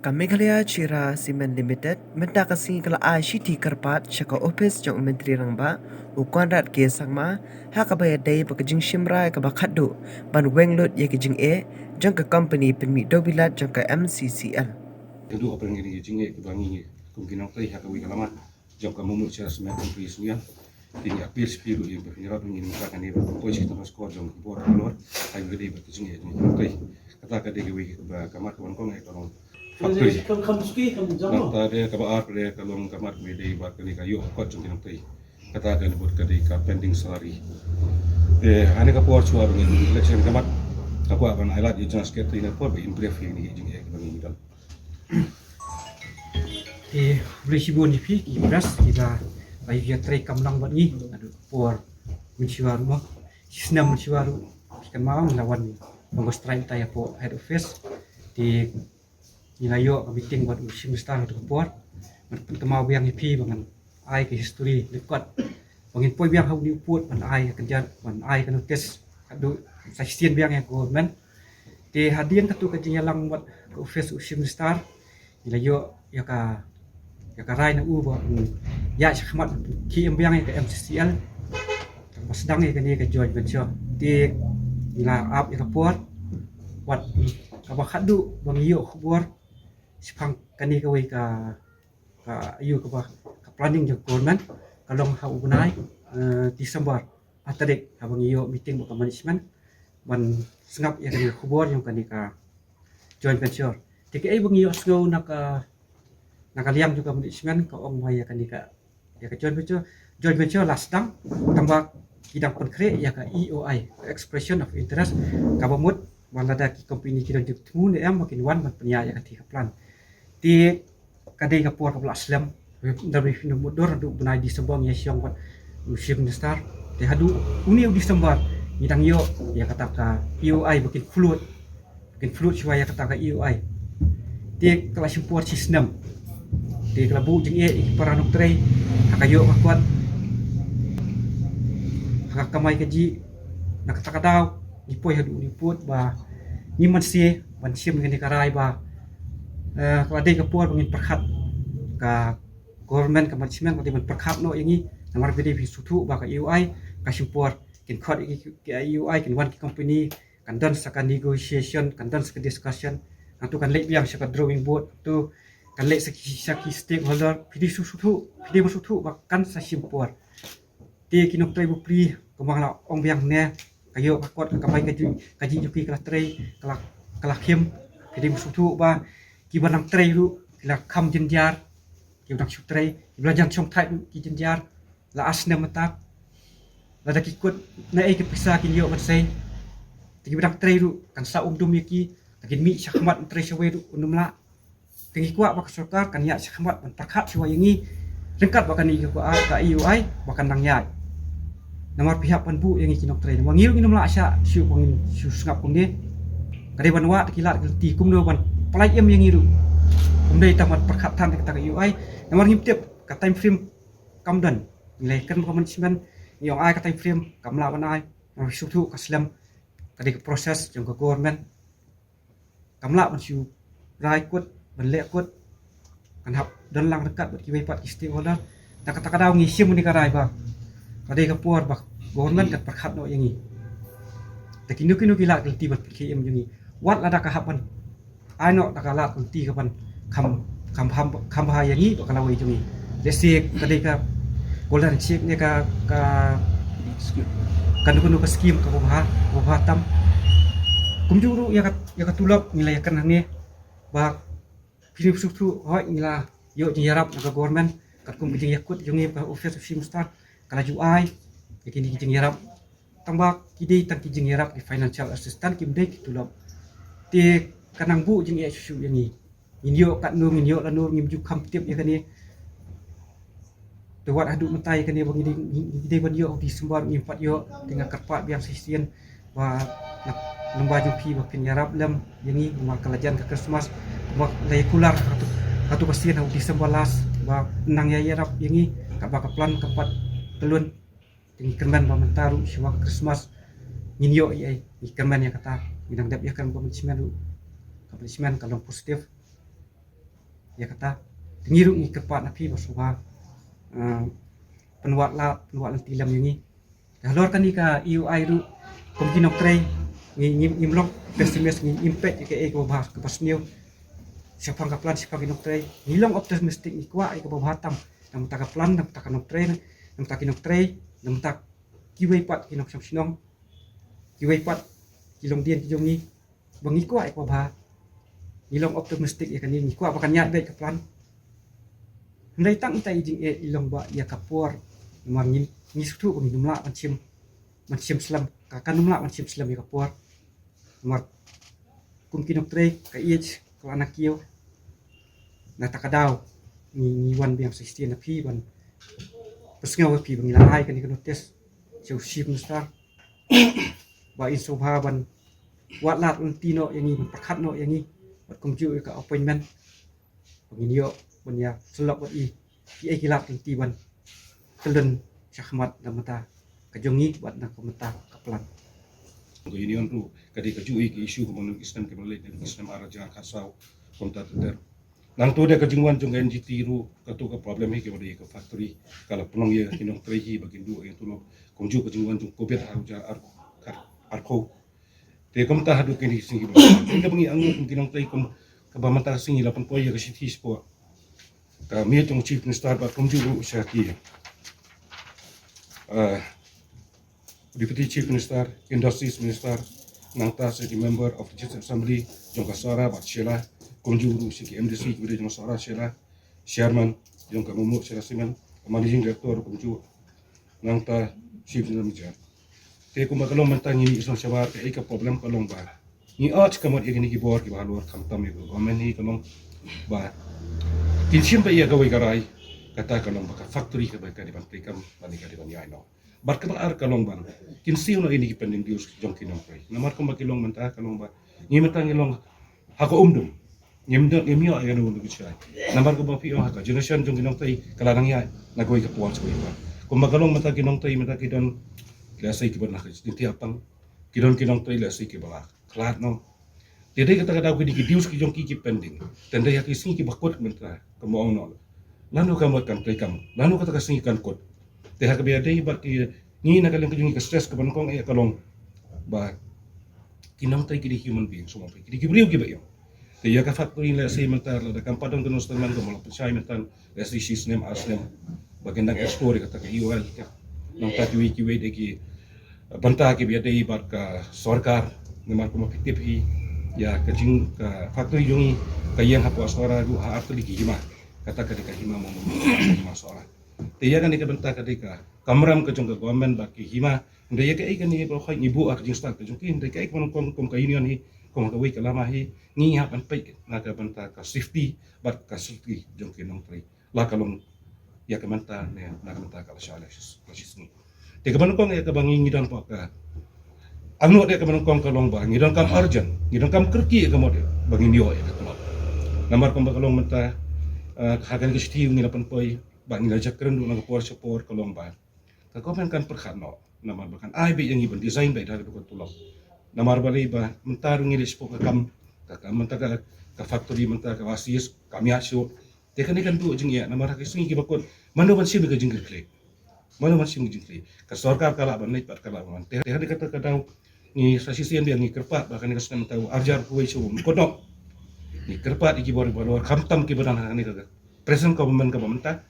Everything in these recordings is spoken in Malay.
Meghalaya Chira Cement Limited menta kasing kala shiti karpat chaka office jong menteri rangba ukwanrat ke sangma ha ka baya dai bakajing shimra ka bakhadu ban wenglot ye kijing e jong ka company pinmi dobilat jong ka MCCL Tentu apa yang ini jinge kebangi kemungkinan kai haka wi kalama jok ka mumu cara semen pri suya tingi apil spiru yang berfinira pengin makakan ini ko sih terus ko jong bor lor ai gede bat jinge ini kai kata ka de wi ba kamar kawan ko ngai tolong faktori nata de ka ba ar de kalong kamar wi de ba kani kayo ko jong kinang kai kata ka lebut ka de ka pending salary ane ka por chua bengin election kamar aku akan highlight di jelas kita ini por be improve ini jinge kebangi dal Berisibun ni ibras kita bagi dia try kamlang buat ni aduh por mensiwaru mah sisna mensiwaru kan malam lawan bangos try taya po head office di nilayo meeting buat musim star untuk por pertama biang ni bangan ai ke history dekat bangin poi biang hau ni put ban ai kerja ban ai kan tes aduh saksian biang yang government di hadian katu kejenyalang buat ke office musim star nilayo ya ka rai na ubo ya khmat ki embyang ke MCCL mas dang ke ni ke joint venture ti ila ap ya port wat ka ba khadu bang yo khbor sipang kani ka wi ka yu ka ba ka planning je government kalong ha ubnai December atadik abang yo meeting ba management ban sengap ya kani khbor yang kani ka joint venture ti ke ai bang yo sgo nakaliang juga management ka ong maya kan ya ka joint venture last dang tambah kidang konkret ya ka EOI expression of interest ka bamut walada ki company ki dik tmu ne am makin wan man penya ya ka ti plan ti kadai ka por ka aslam dari finu modor du bunai di sebong ya siang wat musim star te hadu uni di sembar midang yo ya kata ka EOI makin fluid ya kata ka EOI ti kelas import system di kelabu jeng para dokter hakayo kakuat hakakamay kaji nakatakaw ipoy hadu niput ba niman si bansim ngani karay ba kalade kapur pangin perkhat ka government ka management ka timan perkhat no yangi namar bidi sutu ba ka UI ka simpor kin khot ki UI kin wan ki company kan dan saka negotiation kan dan saka discussion atu kan lek biang saka drawing board tu kan lek saki stakeholder pidi sutu bahkan sa simpor ti kinok trai bupri kemangla ong biang ne kayo kakot kakamay kaji juki kala trai kala khem pidi sutu ba ki banang trai ru kala kham jenjar ki banang su trai ki belajar chong thai ki jenjar la asne matak la da ki kot na ai ki pisa ki yo matsai ti banang trai ru kan sa dum yaki takin mi sakmat trai sawe ru unumla tinggi kuat bak sokar kan ya sakmat man perkhat siwa yangi rengkat bakan ni ko ka UI bakan nang ya nomor pihak panbu yang kinok trai mangil minum la asya siu pangin siu sngap kunde kare banwa kilat ti kumno ban palai em yang iru kumdai tamat perkhat tan ka UI nomor ngiptep ka time frame kamdan nilai kan management yang ai ka time frame kamla banai nomor sutu kaslam kade proses jong ka government kamla ban siu rai kut lek kot kan hap dan lang dekat buat kiwai pat stakeholder tak kata ngi sim ni karai ba kadai ka puar ba government kat perkhat no yangi takinu kila kelti bat KM yangi wat lada ka hapan aino takala kelti kapan kam ha yangi bakala wei yangi desi kadai ka golden check ni ka kanu ka scheme ka ba tam kumjuru ya ka tulap nilai kan ni ba pilih susu hoi inilah yuk nyarap naga government kat kum kijing yakut jungi ka office of simstar kala juai yakini kijing yarap tambah kidei tang kijing yarap di financial assistant kimdei kitulap ti kanang bu jing ya susu yangi inyo kat nu inyo lanu ngimju kam tiap ya kani tuat adu mentai kani bang ide ban yo di sembar ngimpat yo tinggal kerpat biang sisian wa lembah jupi bakin yarap lem yangi makalajan ke Christmas bak lay kular katu pasien au disembalas ba nang ya yarap yangi ka baka plan kepat telun tinggi kerman ba mentaru siwa Christmas nginyo ai kerman ya kata bidang dep ya kan management kalong positif ya kata ngiru ni kepat napi basuha penuat tilam yang ni halor kan ni ka UI ru komkin oktrei ni mlok pesimis ni impact ke ko bahas ke pasniu siapa ka plan siapa kinoktrei ni long optimistic ni kwa ke bahatam nam ta ka plan nam ta ka noktrei nam ta kinoktrei nam ta kiwei pat kinok sinong kiwei pat kilong dien kijong ni bangi kwa ko bah ni long optimistic ya kan ni kwa bakan nyat ke plan ndai tang ita ijing ilong ba ya kapor mangin ni sutu ko ni numla mancim slam ka kan numla mancim slam ya kapor mar kum kinok trei ka ich ko anak kio na takadaw ni wan biang 16 na pi ban pesngaw pi bangila ai kan ikon tes so ship star ba in sobha ban wat lat tino yang ni perkat no yang ni wat kum ju ka appointment bangin yo ban ya selok wat i kilat ti ban kelen syahmat damata kajongi buat nak komenta kaplan ko union ru kadi ka jui ki isu ko manu islam ke malay dan islam araja khasau konta ter nang to de ka jingwan jong NGT ru ka to ka problem hi ke bodi ka factory kala punong ye kinong trehi bagin du ye tulo komju ka jingwan jong kobet haruja arko te komta hadu ke ni singi ba ka bangi angu kinong trehi kom ka ba mata singi 8 poy ka sithi spo ka mi tong chief minister ba komju ru syaki Deputy Chief Minister, Industries Minister, Nangta City Member of the Legislative Assembly, Jongka Sara Batshela, Konjuru Siki MDC, Kibiri Jongka Sara Shela, Chairman, Jongka Mumu Shela Simen, Managing Director Konju, Nangta Chief Minister. Te kumba kalong mantang ini isang syawar ke ika problem kalong ba. Ni arch kamot igini gibor ki balor kamtam ibu. Amen ni kalong ba. Tinsim ba iya gawai garai kata kalong ba ka factory ka ba ka di bantikam bani ka di bani aino. Barka ar kalong bang kinsiu no ini pending dius jong kinong kai namar ko makilong manta kalong ba ngimata ngilong hako umdum ngimyo ay ano ndu chai namar ko ba pio haka generation jong kinong tai kalanang ya nagoi ka puan sa ba ko magalong mata kinong tai mata kidon lasai ki bana ka tinti apang kidon kinong tai lasai ki bala klat no tede kata kata ko di dius ki jong ki pending tenda ya ki singi ki bakot menta ko mo no lanu ka mo kan kai kam lanu kata ka singi kan kot te haka biya day ba ki ni nagalang kajungi ka stress ka banukong ay kalong ba kinang tay kidi human being sumapay kidi kibriw giba yung te ya ka factory la say mentar la kampadong ganos taman ko malapit siya mentan la say system asnem bagandang story kata ka iwal ka nang tatwi ki wait ki banta ki biya day ba ka sarkar naman ko mapitip hi ya kajing ka factory yung kayang hapo aswara ru ha artli ki hima kata ka ka hima mo hima sora tiya kan ikabenta kadika kamram ka jong government baki hima ndaya ka ikan ni bro khai ibu ak jing start jong kin ndaya ka ik kom ka union hi kom ka wi ka lama hi ni ha pan pai na ka benta ka safety bat ka safety jong kin nong tri la ka long ya ka menta ne na ka menta ka la shala sis ni te ka ban kong ya ka bangi ngidan pa ka anu de ka ban kong ka long ba ngidan kam urgent ngidan kam kerki ka mode bangi niyo ya ka namar kom ba ka long menta hagan ki sthi ngi na pan pai bang ngajak keren du nang por support kalong ba ka komen kan perkhat no namar bakan ai be yang ibon design ba dar ko tulong namar balai ba mentar ngilis po ka kam mentar ka factory mentar ka wasis kami asyo te kan du jing ya namar ka singi bakon manu ban sim ka jing kle manu ban sim jing kle ka sarkar kala ban nai pat kala ban te hadi kata kadau ni sasisian dia ni kerpat bahkan ka senam tahu arjar kuai so kodok ni kerpat iki bor kamtam ki badan ni ka present government ka bamenta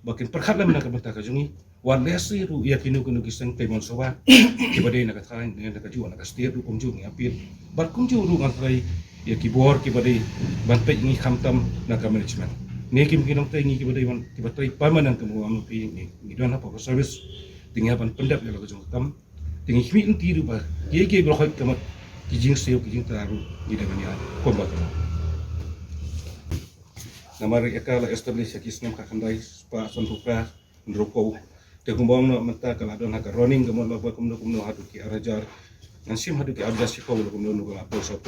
bakin perkhat la mina ka benta ka jungi wan lesi ru ya kinu kiseng pe mon sowa ki badai na ka thain ne ka ju na ka state ru komju ngi apil bat komju ru ngan trai ya ki bor ki badai ban pe ngi khamtam na ka management ne kim kinong tai ngi ki badai ban ki batai permanent ka mo ang pi ngi don apa ka service tinggal ban pendap ya ka jung kam tingi hmi ti ru ba ye bro khoi kamat ki jing seo ki jing taru ni da ni ko ba ka namar ekala establish ki snem ka kandai pa santuka ndroko te kumbang no mata kala don haka running kamo lo ba kumno hadu ki arajar nansim hadu ki arjas ko lo kumno no la posa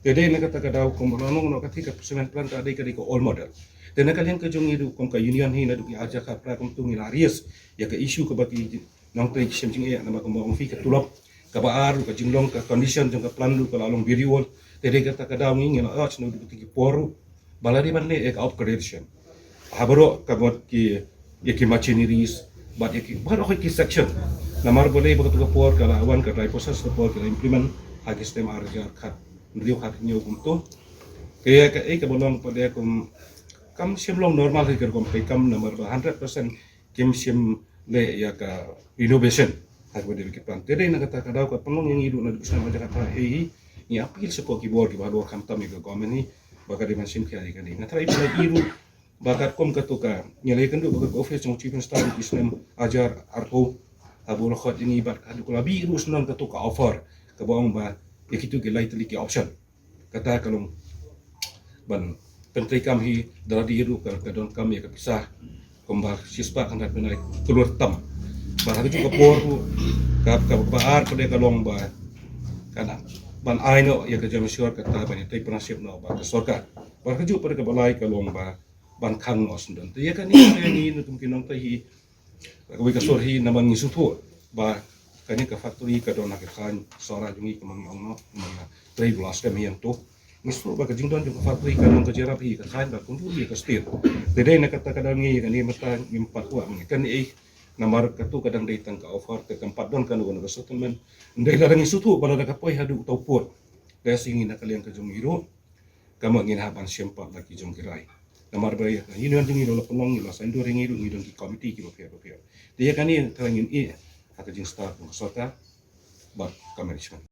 te dei na kata kadaw kumno no katika semen plan ka dei ka ko all model te na kalian ka jong idu kom ka union hi na du ki arja ka pra kom tungi laries ya ka issue ka baki nang te sem jing ya na ma kumbang fi ka tulop ka baaru ka jinglong ka condition jong ka plan lu ka lalong biriwol te dei kata kadaw ngi na arch no du ki poru baladi man le ek upgradation habaro kabot ki machineries but baro ki section namar boleh begitu kapor kala awan ka dai proses kapor kala implement hagi sistem arjar khat ndio khat nyu kumto kaya ka bolong pada kam sim long normal ke kom kam nomor 100% kim sim le ya ka innovation hagi boleh bikin plan tede na kata kadau ka pengung yang hidup na bisa macam kata ni apil sepo keyboard ki baru kam tam ke government ni baka di sim kaya kan ni ngatrai pula iru bakat kom katuka nyalai kendu bakat office trong chief staff islam ajar arko abu lokot ini bat kadu kulabi iru senang katuka offer ke bawang ba ikitu ke lain teliki option kata kalau ban pentri kami dari iru ke don kami ke pisah kembal sispa kan benai keluar tam bah itu ke por ke baar pada kalong ba kana ban aino ya ke jamasyur kata ban itu penasib no ba ke sorka bah keju pada ke balai kalong ba ban khang os dan ya kan ini mungkin nong tahi kami kasur hi namang isutu ba kani ka factory ka dona ke khan sora jungi ka mang no mang trade loss ka miyan to misto ba ka jingdon ka factory ka nong ka jerap hi ka khan ba kung juli ka stir dede na kata kadang ngi kani mata ngimpat wa mang kan namar ka tu kadang dai tang ka offer ka tempat don kan ka settlement ndai kadang isutu ba da ka poi hadu tau port da singi na kalian ka jungiro kama ngin haban sempat lagi jungkirai namar ba ya ini nanti ngi lo pelong lo sando ringi ngi don ki committee ki lo pia dia kani terangin kata jing start ng sota but management